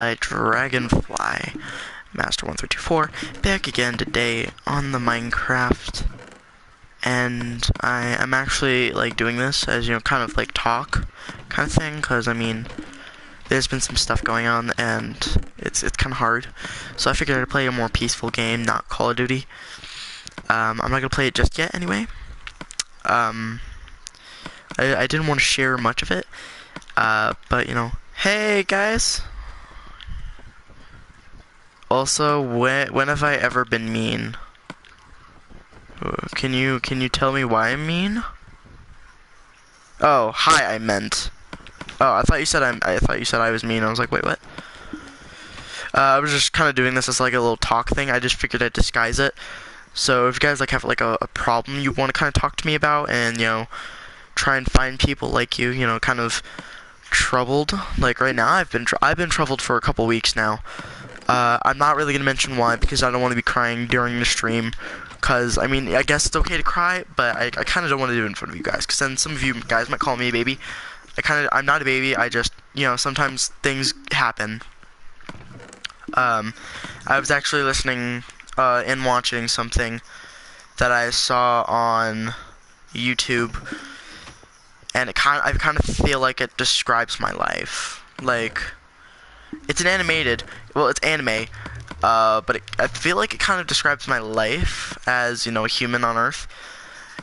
Dragonfly Master 1324 back again today on the Minecraft, and I am actually like doing this as kind of like talk kind of thing, because I mean there's been some stuff going on and it's kind of hard, so I figured I'd play a more peaceful game, not Call of Duty. I'm not gonna play it just yet anyway. I didn't want to share much of it, but hey guys. Also, when have I ever been mean? Can you tell me why I'm mean? Oh, hi, I meant. Oh, I thought you said I was mean. I was like, wait, what? I was just kind of doing this as like a little talk thing. I just figured I'd disguise it. So if you guys like have like a problem you want to kind of talk to me about, and try and find people like you, kind of troubled. Like right now, I've been troubled for a couple weeks now. I'm not really going to mention why, because I don't want to be crying during the stream. Because, I mean, I guess it's okay to cry, but I kind of don't want to do it in front of you guys. Because then some of you guys might call me a baby. I'm not a baby. I just, sometimes things happen. I was actually listening and watching something that I saw on YouTube. And I kind of feel like it describes my life. Like, it's it's anime, but I feel like it kind of describes my life as, a human on Earth.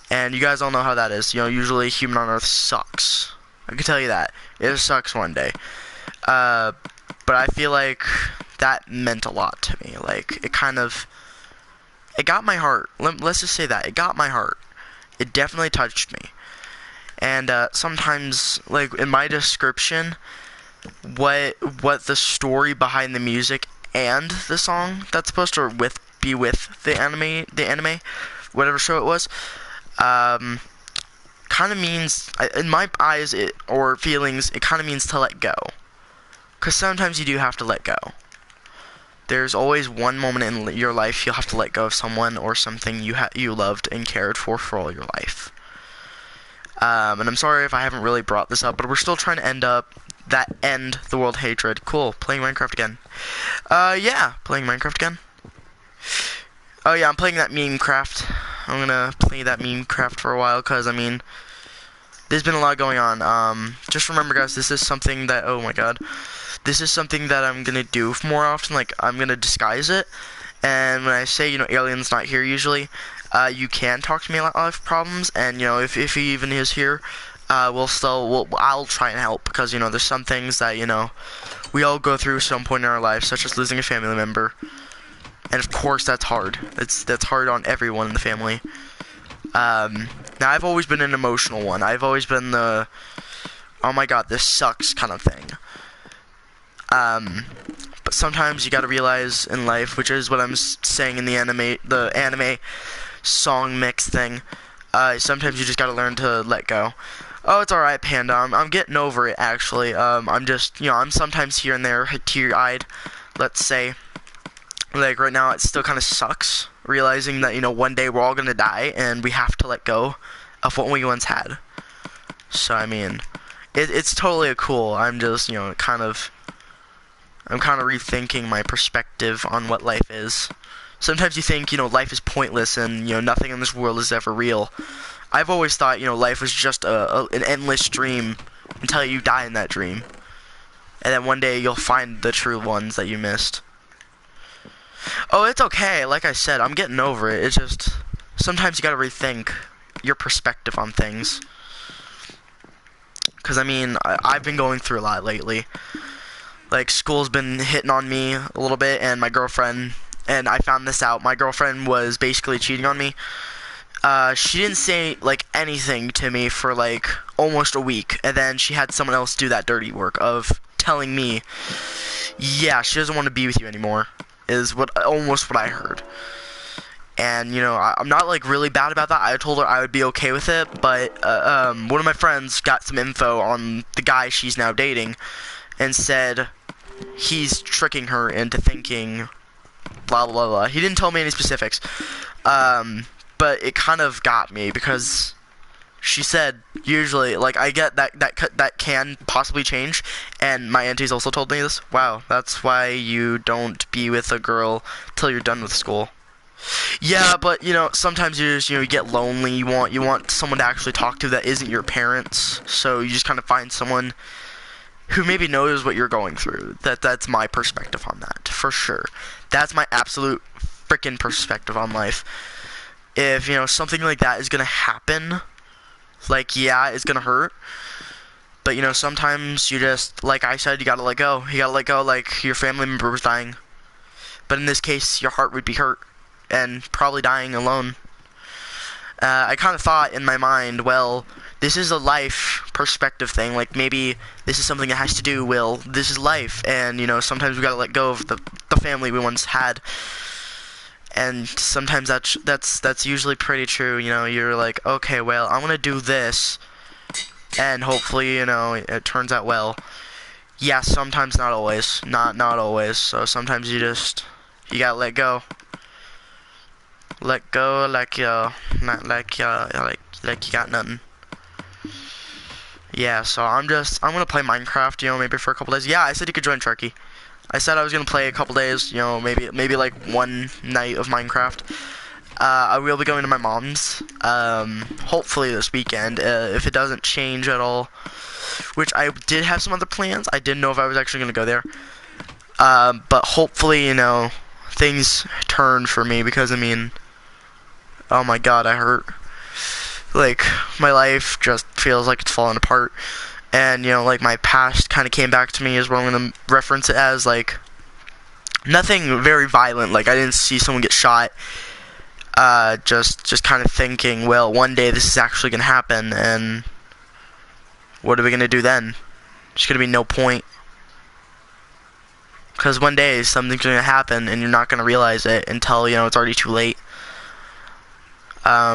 And you guys all know how that is. Usually human on Earth sucks. I can tell you that. It sucks one day. But I feel like that meant a lot to me. Like, it got my heart. Let's just say that. It got my heart. It definitely touched me. And sometimes, like, in my description, what the story behind the music and the song that's supposed to be with the anime, whatever show it was, kind of means, in my eyes or feelings, it kind of means to let go. Because sometimes you do have to let go. There's always one moment in your life you'll have to let go of someone or something you loved and cared for all your life. And I'm sorry if I haven't really brought this up, but we're still trying to end the world hatred. Cool, playing Minecraft again. Yeah, playing Minecraft again. Oh yeah, I'm playing that Meeeeppppppp. I'm gonna play that Meeeeppppp for a while, cause I mean, there's been a lot going on. Just remember, guys, this is something that, oh my god, this is something that I'm gonna do more often. Like, I'm gonna disguise it, and when I say, alien's not here usually, you can talk to me about life problems, and if he even is here, I'll try and help, because there's some things that we all go through some point in our lives, such as losing a family member, and of course that's hard. That's hard on everyone in the family. Now I've always been an emotional one. I've always been the, oh my god, this sucks kind of thing. But sometimes you gotta realize in life, which is what I'm saying in the anime song mix thing, sometimes you just gotta learn to let go. Oh, it's alright, Panda. I'm getting over it, actually. I'm just, I'm sometimes here and there teary-eyed, let's say. Like, right now, it still kind of sucks, realizing that, one day we're all gonna die, and we have to let go of what we once had. So, I mean, it's totally cool. I'm just, I'm kind of rethinking my perspective on what life is. Sometimes you think, life is pointless, and, nothing in this world is ever real. I've always thought, life was just an endless dream until you die in that dream. And then one day you'll find the true ones that you missed. Oh, it's okay. Like I said, I'm getting over it. It's just, sometimes you gotta rethink your perspective on things. Because, I mean, I've been going through a lot lately. Like, school's been hitting on me a little bit, and my girlfriend, and I found this out, my girlfriend was basically cheating on me. She didn't say, like, anything to me for, like, almost a week, and then she had someone else do that dirty work of telling me, yeah, she doesn't want to be with you anymore, is almost what I heard. And, I'm not, like, really bad about that. I told her I would be okay with it, but, one of my friends got some info on the guy she's now dating, and said he's tricking her into thinking blah, blah, blah. He didn't tell me any specifics, but it kind of got me, because she said usually, like, I get that can possibly change, and my aunties also told me this. Wow, that's why you don't be with a girl till you're done with school. Yeah, but you know, sometimes you just, you get lonely. You want someone to actually talk to that isn't your parents. So you just kind of find someone who maybe knows what you're going through. That's my perspective on that, for sure. That's my absolute freaking perspective on life. If, something like that is gonna happen, like, yeah, it's gonna hurt. But, sometimes you just, like I said, you gotta let go. You gotta let go, like, your family member was dying. But in this case, your heart would be hurt. And probably dying alone. I kind of thought in my mind, well, this is a life perspective thing. Like, maybe this is something that has to do, Will. This is life. And, sometimes we gotta let go of the family we once had. And sometimes that's usually pretty true. You're like, okay, well, I'm gonna do this. And hopefully, it turns out well. Yeah, sometimes, not always. Not always. So sometimes you gotta let go. Let go like you like you got nothing. Yeah, so I'm gonna play Minecraft, maybe for a couple days. Yeah, I said you could join Sharky. I said I was gonna play a couple days, maybe like one night of Minecraft. I will be going to my mom's, hopefully this weekend, if it doesn't change at all. Which I did have some other plans. I didn't know if I was actually gonna go there. But hopefully, things turn for me, because oh my god, I hurt. Like, my life just feels like it's falling apart. And, like, my past kind of came back to me, is what I'm going to reference it as. Like, nothing very violent. Like, I didn't see someone get shot. Just kind of thinking, well, one day this is actually going to happen, and what are we going to do then? There's going to be no point. Because one day something's going to happen, and you're not going to realize it until, it's already too late.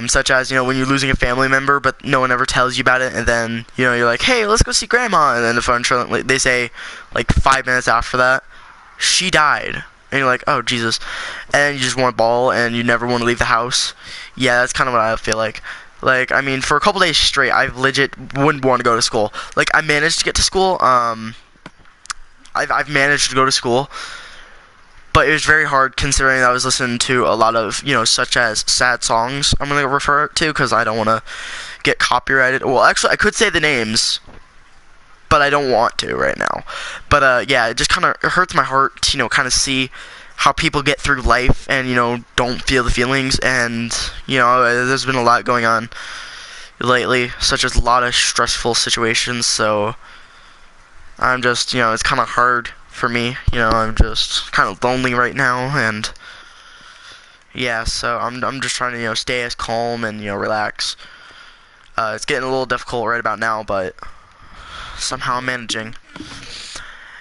Such as, when you're losing a family member, but no one ever tells you about it, and then, you're like, hey, let's go see Grandma, and then unfortunately, they say, like, 5 minutes after that, she died, and you're like, oh, Jesus, and you just want a ball, and you never want to leave the house. Yeah, that's kind of what I feel like. Like, for a couple days straight, I legit wouldn't want to go to school. Like, I managed to get to school, I've managed to go to school, but it was very hard considering that I was listening to a lot of, such as sad songs, I'm going to refer to, because I don't want to get copyrighted. Well, actually, I could say the names, but I don't want to right now. But, yeah, it just kind of hurts my heart to, kind of see how people get through life and, don't feel the feelings. And, there's been a lot going on lately, such as a lot of stressful situations, so I'm just, it's kind of hard for me, I'm just kind of lonely right now, and yeah, so I'm just trying to, stay as calm and, relax. It's getting a little difficult right about now, but somehow I'm managing.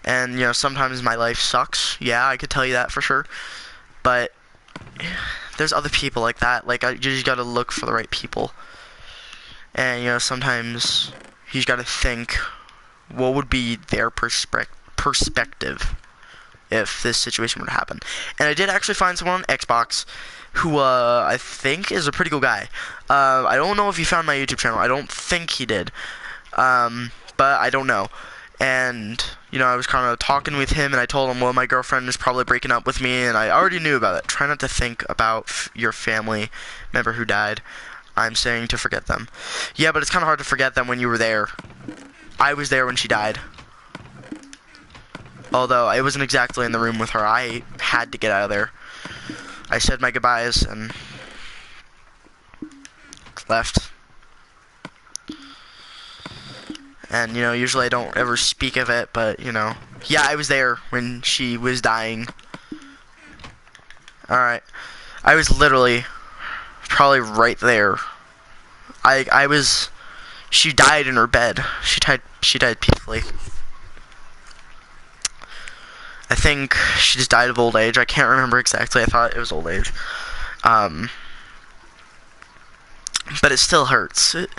And, sometimes my life sucks, yeah, I could tell you that for sure, but there's other people like that. Like, you just gotta look for the right people, and, sometimes you just gotta think, what would be their perspective if this situation were to happen. And I did actually find someone on Xbox who I think is a pretty cool guy. I don't know if he found my YouTube channel. I don't think he did. But I don't know. And, I was kind of talking with him, and I told him, well, my girlfriend is probably breaking up with me, and I already knew about it. Try not to think about your family member who died. I'm saying to forget them. Yeah, but it's kind of hard to forget them when you were there. I was there when she died. Although, I wasn't exactly in the room with her. I had to get out of there. I said my goodbyes and left. And, usually I don't ever speak of it, but, yeah, I was there when she was dying. Alright. I was literally probably right there. She died in her bed. She died peacefully. I think she just died of old age. I can't remember exactly. I thought it was old age. But it still hurts. It's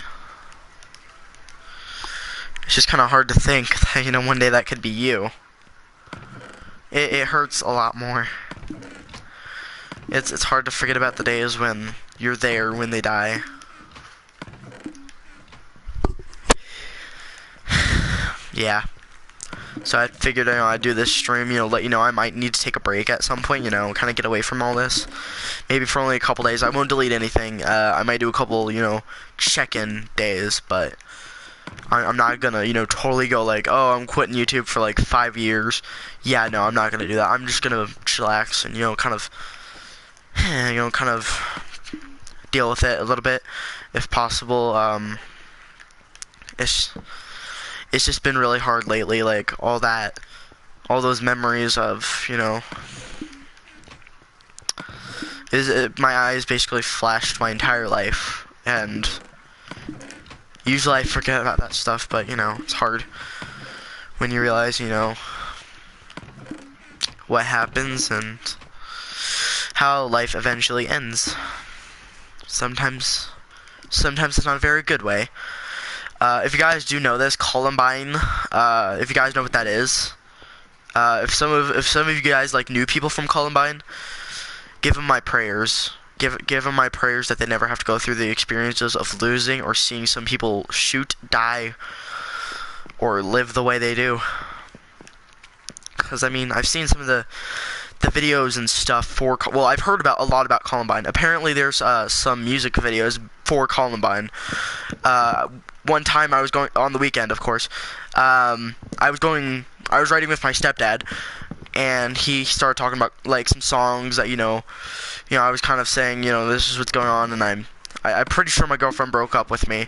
just kind of hard to think that, one day that could be you. It hurts a lot more. It's hard to forget about the days when you're there when they die. yeah. So I figured, I'd do this stream, let you know I might need to take a break at some point, kind of get away from all this. Maybe for only a couple days. I won't delete anything. I might do a couple, check-in days, but I'm not gonna, totally go like, oh, I'm quitting YouTube for like 5 years. Yeah, no, I'm not gonna do that. I'm just gonna chillax and, kind of deal with it a little bit, if possible. It's just been really hard lately, like, all those memories of, my eyes basically flashed my entire life, and usually I forget about that stuff, but, it's hard when you realize, what happens and how life eventually ends. Sometimes it's not a very good way. If you guys do know this, Columbine, if you guys know what that is, if some of you guys knew people from Columbine, give them my prayers. Give them my prayers that they never have to go through the experiences of losing or seeing some people shoot, die, or live the way they do. Because I've seen some of the videos and stuff well, I've heard a lot about Columbine. Apparently, there's some music videos for Columbine. One time I was going on the weekend, of course. I was riding with my stepdad, and he started talking about some songs that I was kind of saying, this is what's going on, and I'm pretty sure my girlfriend broke up with me,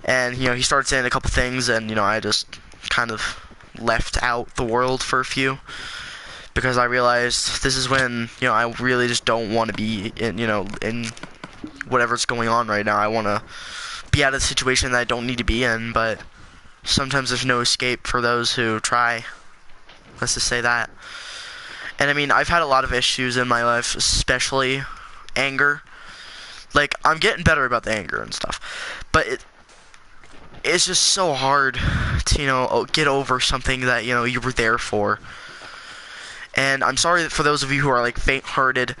and he started saying a couple things, and I just kind of left out the world for a few, because I realized this is when I really just don't want to be in whatever's going on right now. I want to be out of the situation that I don't need to be in, but sometimes there's no escape for those who try. Let's just say that. And I've had a lot of issues in my life, especially anger. I'm getting better about the anger and stuff, but it's just so hard to get over something that you were there for. And I'm sorry for those of you who are faint-hearted,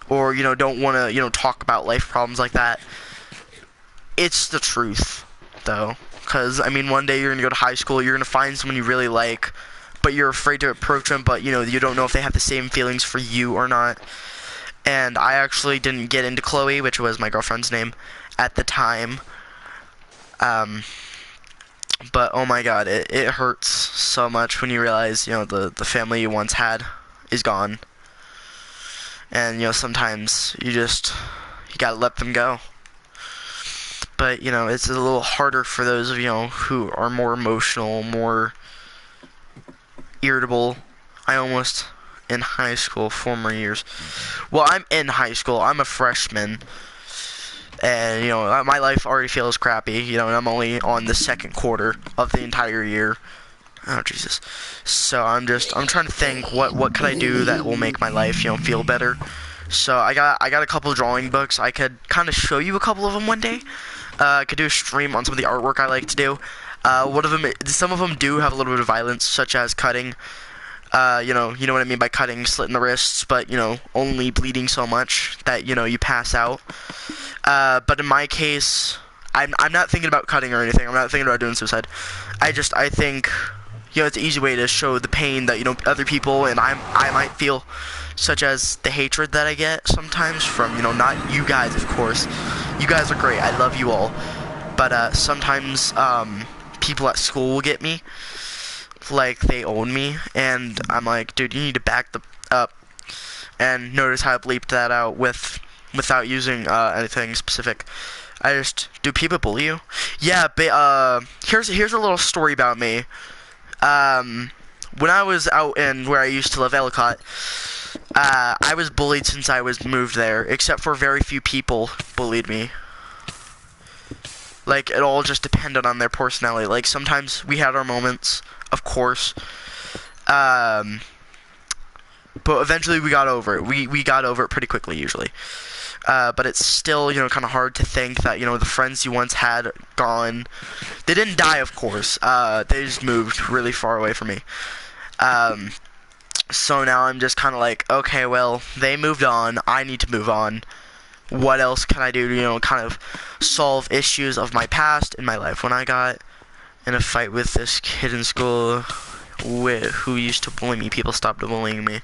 or don't want to talk about life problems like that. It's the truth, though, because one day you're gonna go to high school, you're gonna find someone you really like, but you're afraid to approach them, but you don't know if they have the same feelings for you or not. And I actually didn't get into Chloe, which was my girlfriend's name at the time. But oh my god, it hurts so much when you realize the family you once had is gone, and sometimes you gotta let them go. But it's a little harder for those of who are more emotional, more irritable. I almost in high school, former years. Well, I'm in high school. I'm a freshman. And, my life already feels crappy, and I'm only on the second quarter of the entire year. Oh, Jesus. So I'm trying to think, what could I do that will make my life, feel better? So I got a couple of drawing books. I could kind of show you a couple of them one day. I could do a stream on some of the artwork I like to do. Some of them do have a little bit of violence, such as cutting. You know what I mean by cutting, slitting the wrists, but, only bleeding so much that, you pass out. But in my case, I'm not thinking about cutting or anything. I'm not thinking about doing suicide. I think, it's an easy way to show the pain that, other people and I might feel, such as the hatred that I get sometimes from, not you guys, of course. You guys are great. I love you all. But, sometimes, people at school will get me. They own me, and I'm like, dude, you need to back up. And notice how I bleeped that out without using anything specific. Do people bully you? Yeah, but here's a little story about me. When I was out in where I used to live, Ellicott, I was bullied since I was moved there, except for very few people bullied me. It all just depended on their personality. Sometimes we had our moments, of course. But eventually we got over it. We got over it pretty quickly, usually. But it's still, kind of hard to think that, the friends you once had gone. They didn't die, of course. They just moved really far away from me. So now I'm just kind of like, okay, well, they moved on. I need to move on. What else can I do to, kind of solve issues of my past in my life? When I got in a fight with this kid in school who used to bully me. People stopped bullying me.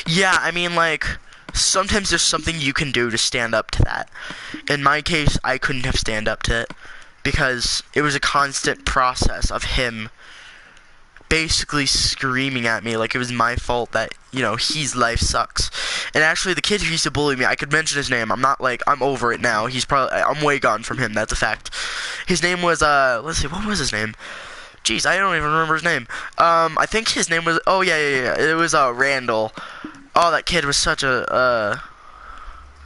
Yeah, I mean, like, sometimes there's something you can do to stand up to that. In my case, I couldn't have stand up to it because it was a constant process of him basically screaming at me like it was my fault that, you know, his life sucks. And actually, the kid who used to bully me, I could mention his name. I'm not like, I'm over it now. I'm way gone from him. That's a fact. His name was, let's see, what was his name? Jeez, I don't even remember his name. I think his name was, oh, yeah. It was, Randall. Oh, that kid was such a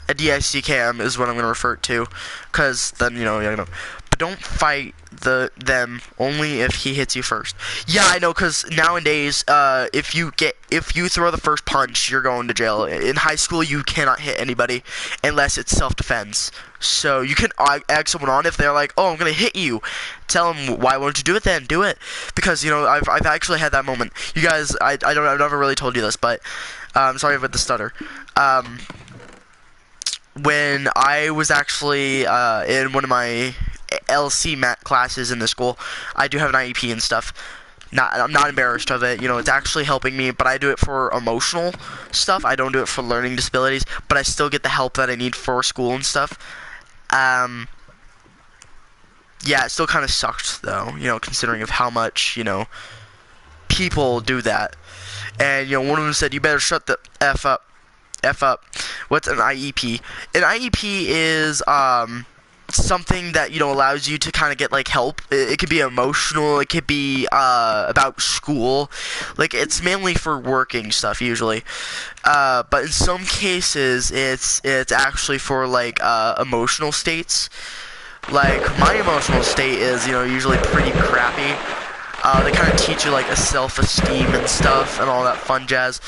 DICKM is what I'm going to refer to. Because then, you know. But don't fight them only if he hits you first. Yeah, I know, because nowadays, if you throw the first punch, you're going to jail. In high school, you cannot hit anybody unless it's self-defense. So you can egg someone on if they're like, oh, I'm going to hit you. Tell them, why won't you do it then? Do it. Because, you know, I've actually had that moment. You guys, I've never really told you this, but, sorry about the stutter. When I was actually, in one of my LC math classes in the school, I do have an IEP and stuff. I'm not embarrassed of it. You know, it's actually helping me, but I do it for emotional stuff. I don't do it for learning disabilities, but I still get the help that I need for school and stuff. Yeah, it still kind of sucked, though, you know, considering of how much, you know, people do that. And, you know, one of them said, you better shut the F up. F up. What's an IEP? An IEP is, something that, you know, allows you to kind of get, like, help. It could be emotional. It could be, about school. Like, it's mainly for working stuff, usually. But in some cases, it's actually for, like, emotional states. Like, my emotional state is, you know, usually pretty crappy. They kind of teach you, like, a self-esteem and stuff and all that fun jazz.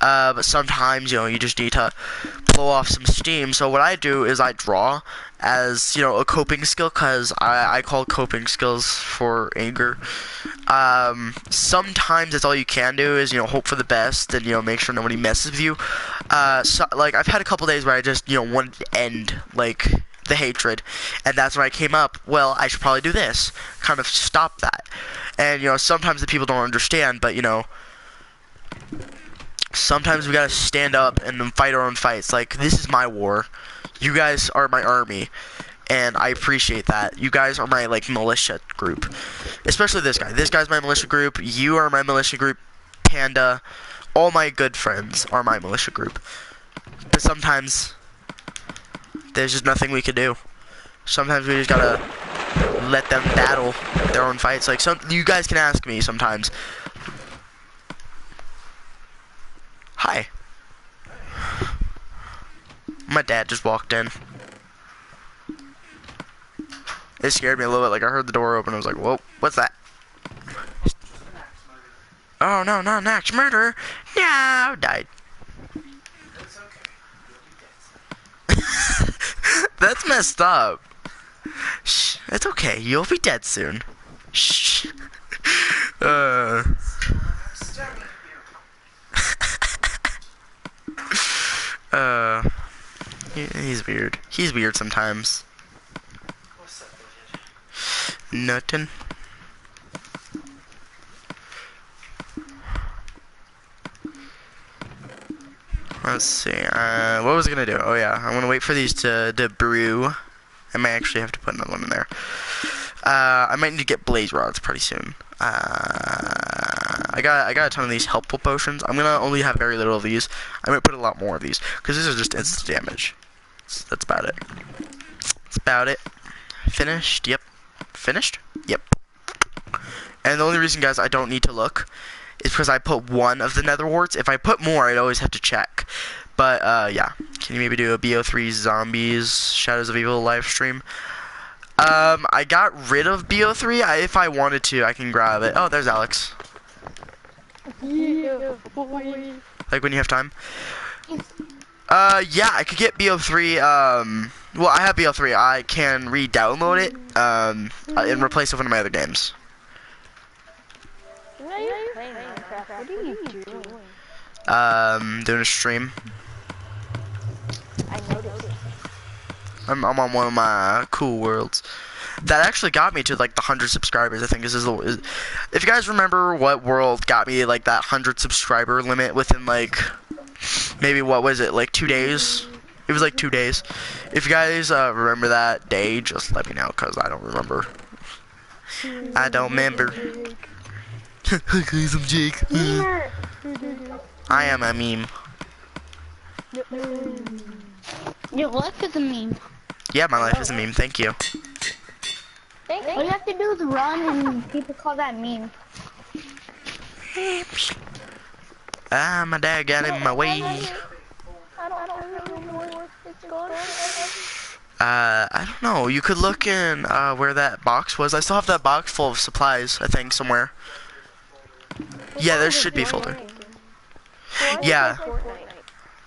But sometimes, you know, you just need to blow off some steam. So what I do is I draw as, you know, a coping skill, because I call coping skills for anger. Sometimes that's all you can do is, you know, hope for the best and, you know, make sure nobody messes with you. So, like, I've had a couple days where I just, you know, wanted to end, like, the hatred, and that's when I came up, well, I should probably do this, kind of stop that. And, you know, sometimes the people don't understand, but, you know, sometimes we gotta stand up and then fight our own fights. Like, this is my war. You guys are my army. And I appreciate that. You guys are my, like, militia group. Especially this guy. This guy's my militia group. You are my militia group. Panda. All my good friends are my militia group. But sometimes there's just nothing we can do. Sometimes we just gotta let them battle their own fights. Like, you guys can ask me sometimes. Hi. My dad just walked in. It scared me a little bit. Like, I heard the door open. I was like, whoa, what's that? Oh, no, not an axe murderer. No, died. That's messed up. Shh, it's okay. You'll be dead soon. Shh. He's weird. He's weird sometimes. Nothing. Let's see. What was I gonna do? Oh yeah, I'm gonna wait for these to brew. I might actually have to put another one in there. I might need to get blaze rods pretty soon. I got a ton of these helpful potions. I'm gonna only have very little of these. I might put a lot more of these because these are just instant damage. That's about it. That's about it. Finished? Yep. Finished? Yep. And the only reason, guys, I don't need to look is because I put one of the nether warts. If I put more, I'd always have to check. But, yeah. Can you maybe do a BO3 Zombies Shadows of Evil live stream? I got rid of BO3. If I wanted to, I can grab it. Oh, there's Alex. Yeah, boy. Like when you have time? Yeah, I could get BO3, well, I have BO3. I can re-download it, and replace it with one of my other games. Why are you playing Minecraft? What are you doing? Doing a stream. I noticed. I'm on one of my cool worlds. that actually got me to like the 100 subscribers. I think is if you guys remember what world got me like that 100 subscriber limit within like maybe what was it, like 2 days? It was like 2 days. If you guys remember that day, just let me know, cause I don't remember. I don't remember. Hi guys, I'm Jake. I am a meme. Your life is a meme. Yeah, my life is a meme. Thank you. All you have to do is run, and people call that meme. My dad got in my way. I don't know. You could look in where that box was. I still have that box full of supplies, I think, somewhere. Yeah, there should be a folder. Yeah.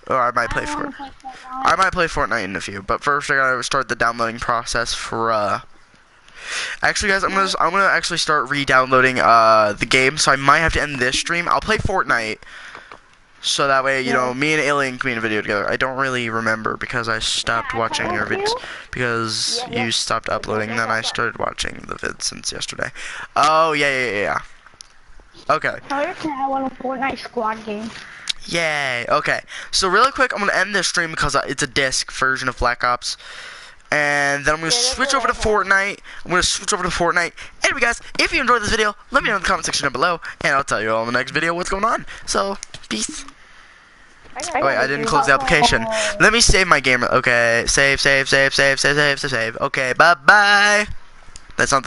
Or I might play Fortnite in a few. But first, I gotta start the downloading process for. Actually, guys, I'm gonna actually start re-downloading the game. So I might have to end this stream. I'll play Fortnite. So that way, you know, me and Alien can be in a video together. I don't really remember because I stopped watching your vids because you stopped uploading. Then I started watching the vids since yesterday. Oh yeah. Okay. I want a Fortnite squad game. Yay. Okay. So really quick, I'm gonna end this stream because it's a disc version of Black Ops. And then I'm going to switch over to Fortnite. Anyway, guys, if you enjoyed this video, let me know in the comment section down below. And I'll tell you all in the next video what's going on. So, peace. Oh, wait, I didn't close the application. Let me save my game. Okay, save. Okay, bye-bye. That's not the